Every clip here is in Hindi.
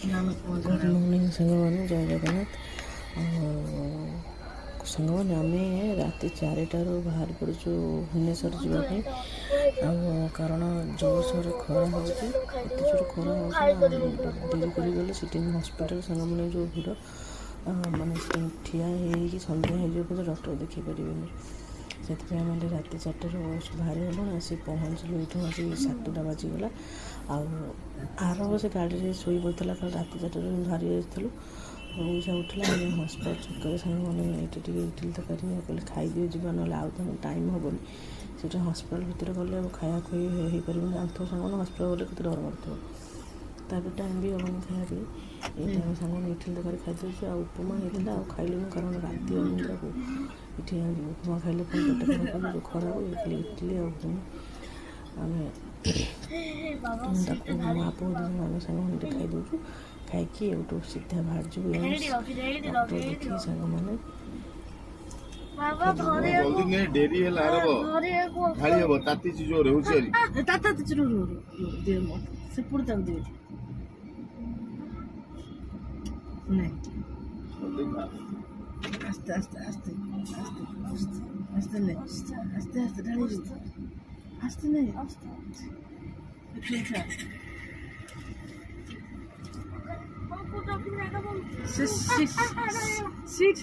गुड मॉर्निंग सांगने जय जगन्नाथ सांगने आम राति 4टार बाहर पड़ू भुवनेश्वर जावाई कारण जोरसोर खरा हो जोर खरा हो डेरी कर गले सीटी हस्पिटाल सांग मैंने जो भिड़ मानने ठिया हो सन्ध्या हो डॉक्टर देखी पारे से राति 4टार बाहर गलु आसी पहुँचलु ये आसी 7टा बाजिगला आर से गाड़ी में शोई पड़ता कल राति 4टार बाहरी जाइलु ईसा उठला हस्पिटाल छक सांग मैंने ये इडली तरकारी कहले खाईदे जा ना आउ टाइम हेनी से हस्पिटाल भितर गले खाया खुई हो पार जानथ सांग हस्पिटाल गले कत डर मार तापर टाइम भी हेनी खाया ये सांग मैंने इडली तरकारी खाईदे उपमा होता खाइलुन कारण राति अनिद्रा को ये उपमा खाइले पेट खराब जो खराब इडली आम माँ पुह दिन आम सांग खाई दौचु खाई यूट्यूब सीधा बाहर जो देखिए सांग मैंने डेरी ढाली हम ताती जोर आस्ते आस्ते आस्ते आस्ते नहीं आस्ते आस्ते ढाली आस्ते नहीं सीट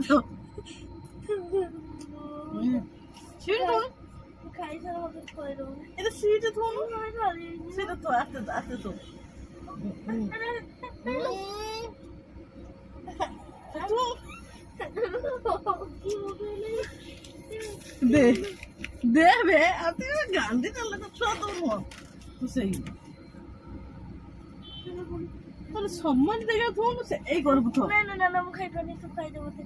तो सीट तो आस्ते तो दे दे बे आते गांधी चल तो छुआ तो मो तू सही तो सम्मान देगा तू से ए कर बुथ ना ना ना मु खाइ पानी तू खाइ दे मते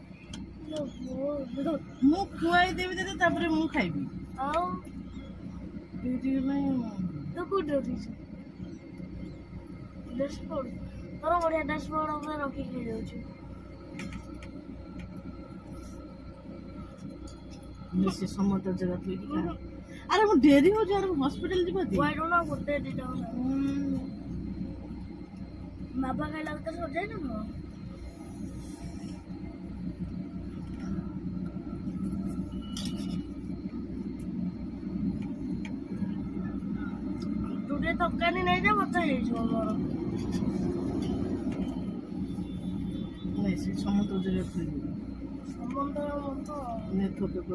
मु खुआई देबी दे तापरे मु खाइबी आ बेटी में तो गुड रोटी डैशबोर्ड तोरा बढ़िया डैशबोर्ड हम रखी के जाउ छी निश्चय समत जगह थी अरे मु डेरी हो जा हॉस्पिटल जीवा दे I don't know good day डाउन बाबा का लगता सो जाए ना टुडे तो कानी नहीं जा बता है जो मोर नहीं से समत जगह थी संबंध मत ने थोपे को